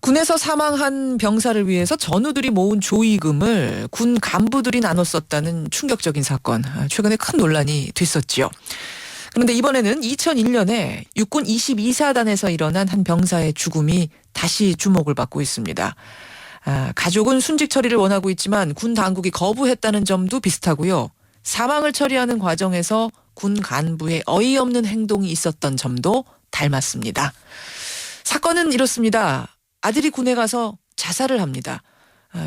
군에서 사망한 병사를 위해서 전우들이 모은 조의금을 군 간부들이 나눠 썼다는 충격적인 사건. 최근에 큰 논란이 됐었지요. 그런데 이번에는 2001년에 육군 22사단에서 일어난 한 병사의 죽음이 다시 주목을 받고 있습니다. 가족은 순직 처리를 원하고 있지만 군 당국이 거부했다는 점도 비슷하고요. 사망을 처리하는 과정에서 군 간부의 어이없는 행동이 있었던 점도 닮았습니다. 사건은 이렇습니다. 아들이 군에 가서 자살을 합니다.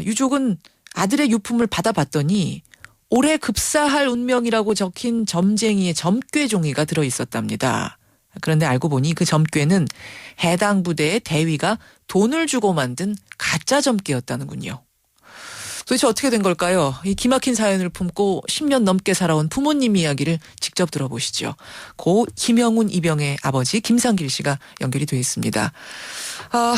유족은 아들의 유품을 받아봤더니 올해 급사할 운명이라고 적힌 점쟁이의 점괘 종이가 들어있었답니다. 그런데 알고 보니 그 점괘는 해당 부대의 대위가 돈을 주고 만든 가짜 점괘였다는군요. 도대체 어떻게 된 걸까요? 이 기막힌 사연을 품고 10년 넘게 살아온 부모님 이야기를 직접 들어보시죠. 고 김영훈 이병의 아버지 김상길 씨가 연결이 되어 있습니다.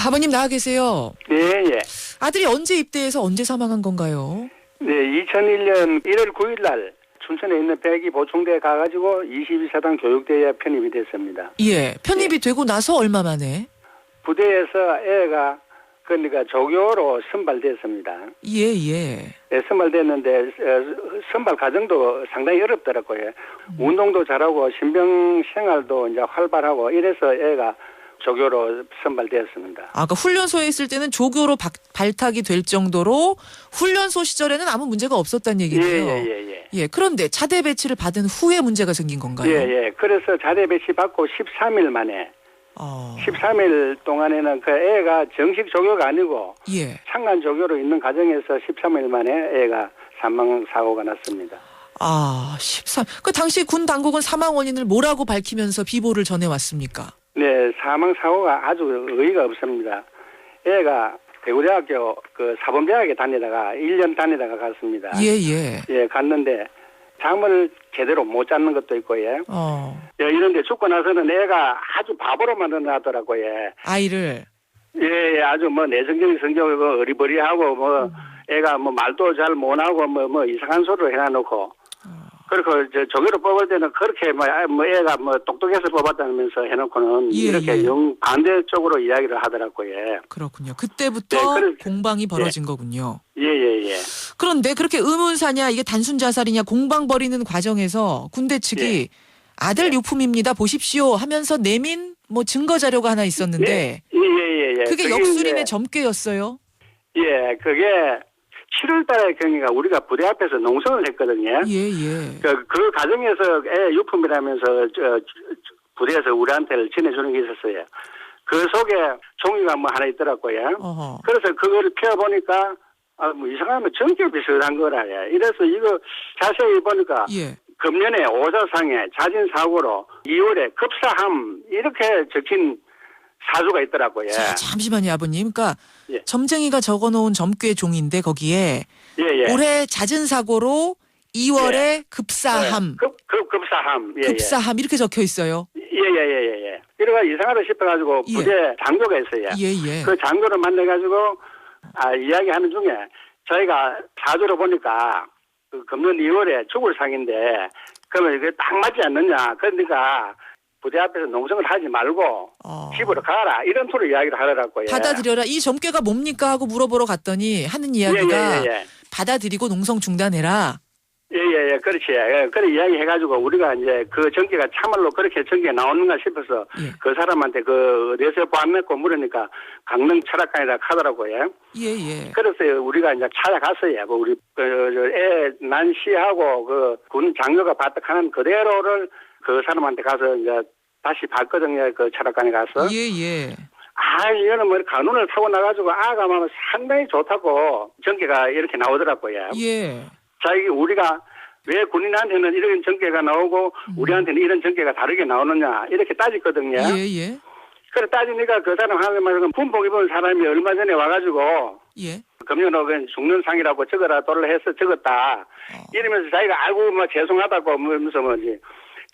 아버님 나와 계세요. 네, 예. 아들이 언제 입대해서 언제 사망한 건가요? 네, 2001년 1월 9일 날 춘천에 있는 백이 보충대에 가가지고 22사단 교육대에 편입이 됐습니다. 예, 편입이 되고 나서 얼마 만에? 부대에서 애가 그러니까 조교로 선발됐습니다. 예. 네, 선발됐는데 선발 과정도 상당히 어렵더라고요. 운동도 잘하고 신병 생활도 이제 활발하고 이래서 애가 조교로 선발되었습니다. 그러니까 훈련소에 있을 때는 조교로 발탁이 될 정도로 훈련소 시절에는 아무 문제가 없었다는 얘기네요. 예. 그런데 자대 배치를 받은 후에 문제가 생긴 건가요? 예. 그래서 자대 배치 받고 13일 만에 13일 동안에는 그 애가 정식 조교가 아니고 창간 조교로 있는 과정에서 13일 만에 애가 사망 사고가 났습니다. 13. 그 당시 군 당국은 사망 원인을 뭐라고 밝히면서 비보를 전해왔습니까? 네, 사망 사고가 아주 의의가 없습니다. 애가 대구대학교 그 사범대학에 다니다가 1년 다니다가 갔습니다. 예, 갔는데 잠을 제대로 못 잤는 것도 있고 예, 이런데 죽고 나서는 애가 아주 바보로만 일어나더라고요. 아이를. 예, 아주 뭐 내성적인 성격이고 어리버리하고 뭐 애가 뭐 말도 잘 못하고 뭐 이상한 소리를 해놔놓고. 그리고 조교로 뽑을 때는 그렇게 뭐 애가 뭐 똑똑해서 뽑았다면서 해놓고는 이렇게 영 반대쪽으로 이야기를 하더라고요. 그렇군요. 그때부터 공방이 벌어진 거군요. 예. 그런데 그렇게 의문사냐 이게 단순 자살이냐 공방 벌이는 과정에서 군대 측이 아들 유품입니다 보십시오 하면서 내민 뭐 증거 자료가 하나 있었는데 예. 그게 역술인의 점괘였어요. 예, 그게 7월 달에 경위가 우리가 부대 앞에서 농성을 했거든요. 예. 그 과정에서 애 유품이라면서 부대에서 우리한테 전해주는 게 있었어요. 그 속에 종이가 뭐 하나 있더라고요. 그래서 그거를 펴보니까 뭐 이상하면 점괘 비슷한 거라. 이래서 이거 자세히 보니까 금년에 오자상에 자진 사고로 2월에 급사함 이렇게 적힌 사주가 있더라고요. 자, 잠시만요, 아버님. 그러니까 점쟁이가 적어놓은 점괘 종인데 거기에 올해 잦은 사고로 2월에 급사함. 급사함. 급사함 이렇게 적혀 있어요. 예. 이래가 이상하다 싶어가지고 부대 장교가 있어요. 그 장교를 만나가지고 이야기하는 중에 저희가 사주로 보니까 그 금년 2월에 죽을 상인데 그러면 이게 딱 맞지 않느냐. 그러니까 부대 앞에서 농성을 하지 말고 집으로 가라 이런 투로 이야기를 하더라고요. 받아들여라. 이 점괘가 뭡니까 하고 물어보러 갔더니 하는 이야기가 받아들이고 농성 중단해라. 예, 그렇지. 그래 이야기해가지고 우리가 이제 그 전개가 참말로 그렇게 전개가 나오는가 싶어서 그 사람한테 그 어디서 보안 맺고 물으니까 강릉 철학관이라 하더라고요. 예. 그래서 우리가 이제 찾아갔어요. 우리 애 난시하고 그 군 장교가 바득하는 그대로를 그 사람한테 가서 이제 다시 봤거든요. 그 철학관에 가서. 예. 이거는 뭐 간운을 타고 나가지고 아가 막 상당히 좋다고 전개가 이렇게 나오더라고요. 자, 이게 우리가 왜 군인한테는 이런 전개가 나오고 우리한테는 이런 전개가 다르게 나오느냐 이렇게 따졌거든요. 예. 그래 따지니까 그 사람 하는 말은 군복 입은 사람이 얼마 전에 와가지고 금년은 죽는 상이라고 적어라 돌을 해서 적었다. 이러면서 자기가 알고 뭐 죄송하다고 하면서 뭐지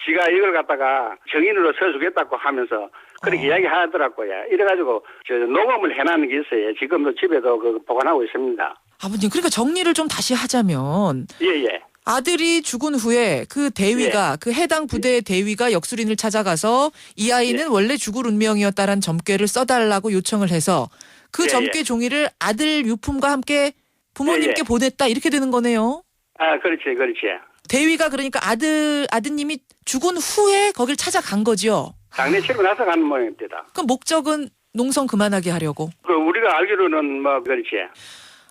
지가 이걸 갖다가 정인으로 써주겠다고 하면서 그렇게 이야기하더라고요. 이래가지고 녹음을 해놨는 게 있어요. 지금도 집에도 그 보관하고 있습니다. 아버님, 그러니까 정리를 좀 다시 하자면 예. 아들이 죽은 후에 그 대위가 그 해당 부대의 대위가 역술인을 찾아가서 이 아이는 원래 죽을 운명이었다라는 점괘를 써달라고 요청을 해서 그 점괘 종이를 아들 유품과 함께 부모님께 보냈다 이렇게 되는 거네요. 아, 그렇지. 대위가 그러니까 아드님이 죽은 후에 거길 찾아간 거죠. 장례 치르고 나서 가는 모양입니다. 그럼 목적은 농성 그만하게 하려고. 우리가 알기로는 뭐 그렇지.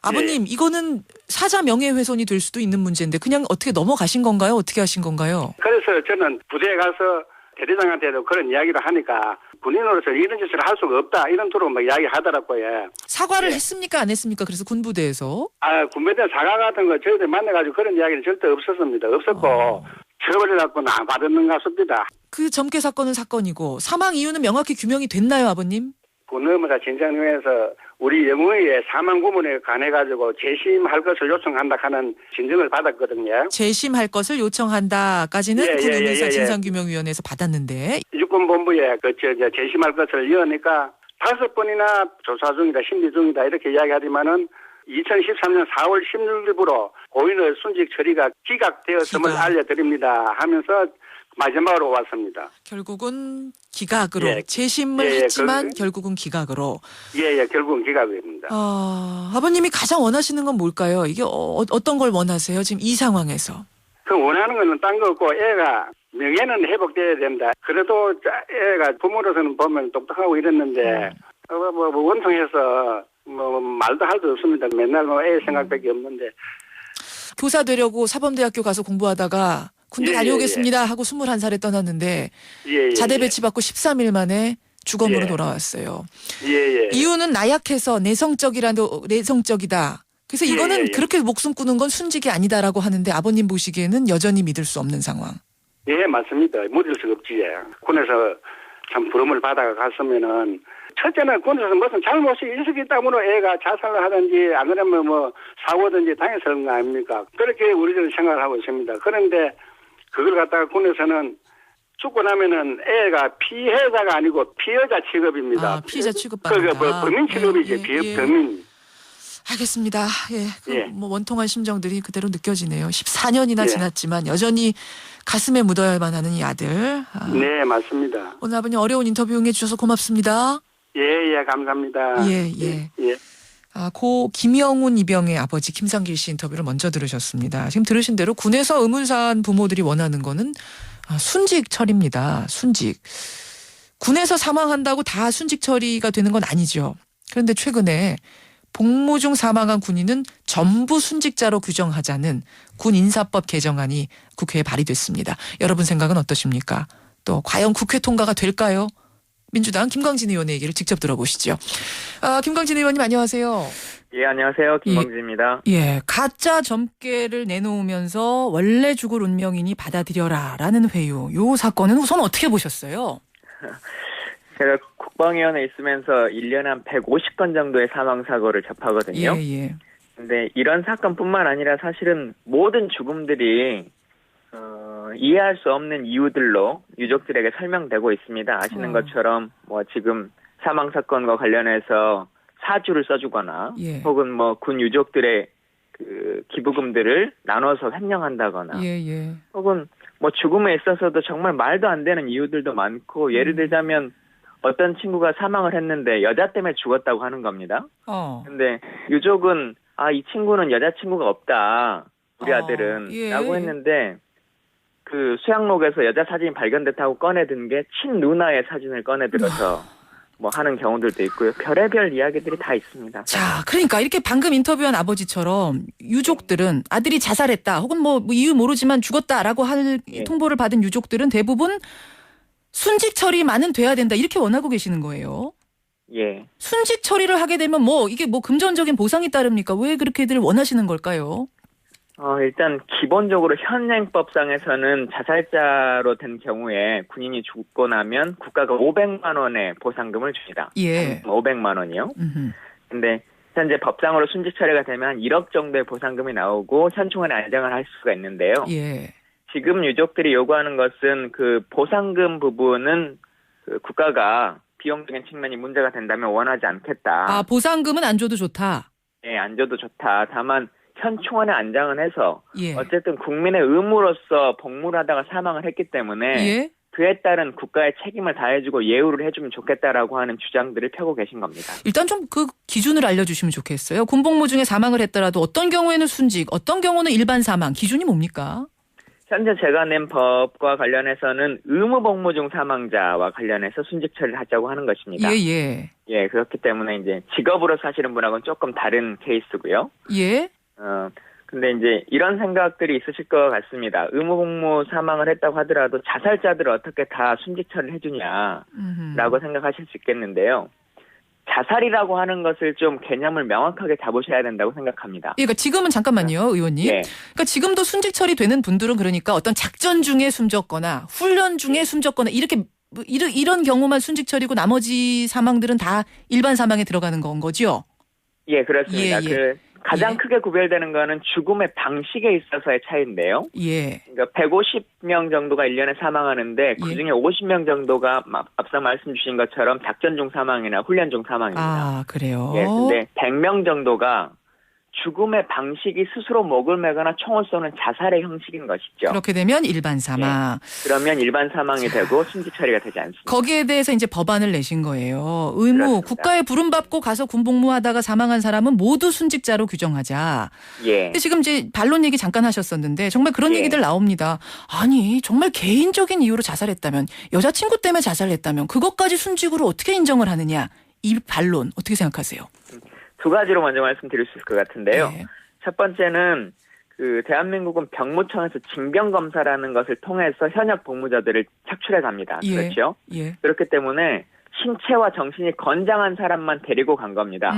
아버님 이거는 사자 명예훼손이 될 수도 있는 문제인데 그냥 어떻게 넘어가신 건가요? 어떻게 하신 건가요? 그래서 저는 부대에 가서 대대장한테도 그런 이야기를 하니까 군인으로서 이런 짓을 할 수가 없다 이런 식으로 막 이야기하더라고요. 사과를 했습니까? 안 했습니까? 그래서 군부대에서. 군부대 사과 같은 거 저희들 만나가지고 그런 이야기는 절대 없었습니다. 없었고 처벌을 갖고는 안 받았는 것 같습니다. 그 점괘 사건은 사건이고 사망 이유는 명확히 규명이 됐나요, 아버님? 군의무사 진정위에서 우리 영우의 사망 구문에 관해가지고 재심할 것을 요청한다 하는 진정을 받았거든요. 재심할 것을 요청한다까지는 군의무사 진상규명위원회에서 받았는데 육군본부에 재심할 것을 이으니까 5번이나 조사 중이다, 심리 중이다 이렇게 이야기하지만은 2013년 4월 16일부로 고인의 순직 처리가 기각되었음을 알려드립니다 하면서 마지막으로 왔습니다. 결국은 기각으로 재심을 했지만 결국은 기각으로. 결국은 기각입니다. 아버님이 가장 원하시는 건 뭘까요? 이게 어떤 걸 원하세요? 지금 이 상황에서. 그 원하는 거는 딴 거 없고 애가 명예는 회복돼야 된다. 그래도 애가 부모로서는 보면 똑똑하고 이랬는데 원통해서 말도 할 수 없습니다. 맨날 애 생각밖에 없는데. 교사 되려고 사범대학교 가서 공부하다가 군대 다녀오겠습니다 하고 21살에 떠났는데 자대 배치받고 13일 만에 주검으로 돌아왔어요. 이유는 나약해서 내성적이다. 그래서 이거는 그렇게 목숨 꾸는 건 순직이 아니다라고 하는데 아버님 보시기에는 여전히 믿을 수 없는 상황. 맞습니다. 믿을 수가 없지. 군에서 참 부름을 받아 갔으면은 첫째는 군에서 무슨 잘못이 있었기 때문에 애가 자살을 하든지 안 그러면 뭐 사고든지 당했을 거 아닙니까? 그렇게 우리들은 생각을 하고 있습니다. 그런데 그걸 갖다가 군에서는 죽고 나면은 애가 피해자가 아니고 피해자 취급입니다. 피해자 취급받는다. 범인 취급이지. 범인. 알겠습니다. 뭐 원통한 심정들이 그대로 느껴지네요. 14년이나 지났지만 여전히 가슴에 묻어야만 하는 이 아들. 네, 맞습니다. 오늘 아버님 어려운 인터뷰 응해주셔서 고맙습니다. 감사합니다. 고 김영훈 이병의 아버지 김상길 씨 인터뷰를 먼저 들으셨습니다. 지금 들으신 대로 군에서 의문사한 부모들이 원하는 거는 순직 처리입니다. 순직. 군에서 사망한다고 다 순직 처리가 되는 건 아니죠. 그런데 최근에 복무 중 사망한 군인은 전부 순직자로 규정하자는 군인사법 개정안이 국회에 발의됐습니다. 여러분 생각은 어떠십니까? 또 과연 국회 통과가 될까요? 민주당 김광진 의원의 얘기를 직접 들어보시죠. 김광진 의원님 안녕하세요. 안녕하세요. 김광진입니다. 가짜 점괘를 내놓으면서 원래 죽을 운명이니 받아들여라라는 회유. 요 사건은 우선 어떻게 보셨어요? 제가 국방위원회에 있으면서 1년에 한 150건 정도의 사망사고를 접하거든요. 근데 이런 사건뿐만 아니라 사실은 모든 죽음들이 이해할 수 없는 이유들로 유족들에게 설명되고 있습니다. 아시는 것처럼 뭐 지금 사망 사건과 관련해서 사주를 써주거나 혹은 뭐 군 유족들의 그 기부금들을 나눠서 횡령한다거나 혹은 뭐 죽음에 있어서도 정말 말도 안 되는 이유들도 많고 예를 들자면 어떤 친구가 사망을 했는데 여자 때문에 죽었다고 하는 겁니다. 근데 유족은 이 친구는 여자친구가 없다. 우리 아들은 라고 했는데 그 수양록에서 여자 사진이 발견됐다고 꺼내든 게 친누나의 사진을 꺼내들어서 뭐 하는 경우들도 있고요. 별의별 이야기들이 다 있습니다. 자, 그러니까 이렇게 방금 인터뷰한 아버지처럼 유족들은 아들이 자살했다 혹은 뭐 이유 모르지만 죽었다라고 할 통보를 받은 유족들은 대부분 순직 처리만은 돼야 된다 이렇게 원하고 계시는 거예요. 순직 처리를 하게 되면 이게 금전적인 보상이 따릅니까? 왜 그렇게들 원하시는 걸까요? 일단 기본적으로 현행법상에서는 자살자로 된 경우에 군인이 죽고 나면 국가가 500만 원의 보상금을 줍니다. 500만 원이요. 근데 현재 법상으로 순직 처리가 되면 1억 정도의 보상금이 나오고 현충원에 안장을 할 수가 있는데요. 지금 유족들이 요구하는 것은 그 보상금 부분은 그 국가가 비용적인 측면이 문제가 된다면 원하지 않겠다. 보상금은 안 줘도 좋다. 안 줘도 좋다. 다만 현충원에 안장은 해서 어쨌든 국민의 의무로서 복무를 하다가 사망을 했기 때문에 그에 따른 국가의 책임을 다해주고 예우를 해주면 좋겠다라고 하는 주장들을 펴고 계신 겁니다. 일단 좀 그 기준을 알려주시면 좋겠어요. 군복무 중에 사망을 했더라도 어떤 경우에는 순직, 어떤 경우는 일반 사망, 기준이 뭡니까? 현재 제가 낸 법과 관련해서는 의무복무 중 사망자와 관련해서 순직 처리를 하자고 하는 것입니다. 예. 예, 그렇기 때문에 이제 직업으로 사시는 분하고는 조금 다른 케이스고요. 예. 근데 이제 이런 생각들이 있으실 것 같습니다. 의무복무 사망을 했다고 하더라도 자살자들을 어떻게 다 순직 처리를 해주냐라고 생각하실 수 있겠는데요. 자살이라고 하는 것을 좀 개념을 명확하게 잡으셔야 된다고 생각합니다. 그러니까 지금은 잠깐만요, 의원님. 예. 그러니까 지금도 순직 처리되는 분들은 그러니까 어떤 작전 중에 숨졌거나 훈련 중에 숨졌거나 이렇게 이런 경우만 순직 처리고 나머지 사망들은 다 일반 사망에 들어가는 건 거죠? 예, 그렇습니다. 그 가장 크게 구별되는 거는 죽음의 방식에 있어서의 차이인데요. 예. 그러니까 150명 정도가 1년에 사망하는데 그중에 50명 정도가 앞서 말씀 주신 것처럼 작전 중 사망이나 훈련 중 사망입니다. 아, 그래요? 예, 근데 100명 정도가 죽음의 방식이 스스로 목을 매거나 총을 쏘는 자살의 형식인 것이죠. 그렇게 되면 일반 사망. 예, 그러면 일반 사망이 되고 순직 처리가 되지 않습니다. 거기에 대해서 이제 법안을 내신 거예요. 의무, 그렇습니다. 국가에 부름받고 가서 군복무하다가 사망한 사람은 모두 순직자로 규정하자. 예. 근데 지금 이제 반론 얘기 잠깐 하셨었는데 정말 그런 예. 얘기들 나옵니다. 아니 정말 개인적인 이유로 자살했다면 여자친구 때문에 자살했다면 그것까지 순직으로 어떻게 인정을 하느냐. 이 반론 어떻게 생각하세요? 두 가지로 먼저 말씀드릴 수 있을 것 같은데요. 네. 첫 번째는 그 대한민국은 병무청에서 징병검사라는 것을 통해서 현역 복무자들을 착출해 갑니다. 예. 그렇죠? 예. 그렇기 때문에 신체와 정신이 건장한 사람만 데리고 간 겁니다.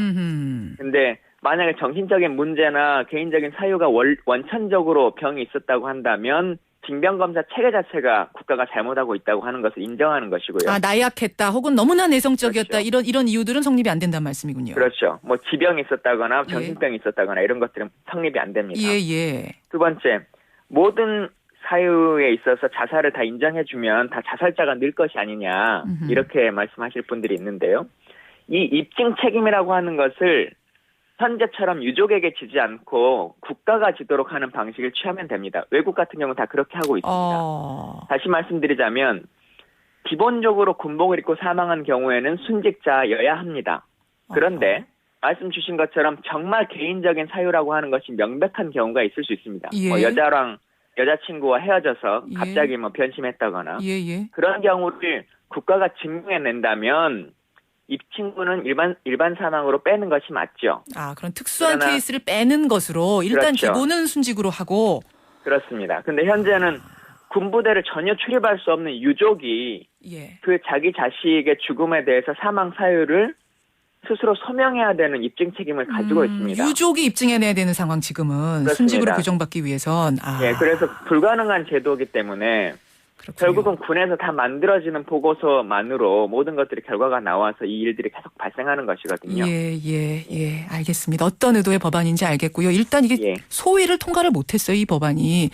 근데 만약에 정신적인 문제나 개인적인 사유가 원천적으로 병이 있었다고 한다면 징병검사 체계 자체가 국가가 잘못하고 있다고 하는 것을 인정하는 것이고요. 아, 나약했다 혹은 너무나 내성적이었다. 그렇죠. 이런 이유들은 성립이 안 된다는 말씀이군요. 그렇죠. 뭐 지병이 있었다거나 정신병이 있었다거나 이런 것들은 성립이 안 됩니다. 예. 두 번째, 모든 사유에 있어서 자살을 다 인정해주면 다 자살자가 늘 것이 아니냐 이렇게 말씀하실 분들이 있는데요. 이 입증 책임이라고 하는 것을 현재처럼 유족에게 지지 않고 국가가 지도록 하는 방식을 취하면 됩니다. 외국 같은 경우는 다 그렇게 하고 있습니다. 다시 말씀드리자면 기본적으로 군복을 입고 사망한 경우에는 순직자여야 합니다. 그런데 말씀 주신 것처럼 정말 개인적인 사유라고 하는 것이 명백한 경우가 있을 수 있습니다. 예. 뭐 여자친구와 헤어져서 갑자기 뭐 변심했다거나 그런 경우를 국가가 증명해낸다면 이 친구는 일반 사망으로 빼는 것이 맞죠. 아, 그런 특수한 케이스를 빼는 것으로 일단 그렇죠. 기본은 순직으로 하고. 그렇습니다. 근데 현재는 군부대를 전혀 출입할 수 없는 유족이 그 자기 자식의 죽음에 대해서 사망 사유를 스스로 소명해야 되는 입증 책임을 가지고 있습니다. 유족이 입증해내야 되는 상황 지금은. 그렇습니다. 순직으로 규정받기 위해선. 예, 그래서 불가능한 제도이기 때문에 그렇군요. 결국은 군에서 다 만들어지는 보고서만으로 모든 것들이 결과가 나와서 이 일들이 계속 발생하는 것이거든요. 예. 알겠습니다. 어떤 의도의 법안인지 알겠고요. 일단 이게 소위를 통과를 못했어요. 이 법안이.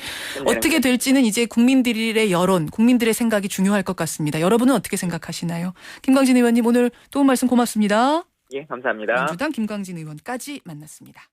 어떻게 될지는 이제 국민들의 여론, 국민들의 생각이 중요할 것 같습니다. 여러분은 어떻게 생각하시나요? 김광진 의원님 오늘 도움 말씀 고맙습니다. 예, 감사합니다. 민주당 김광진 의원까지 만났습니다.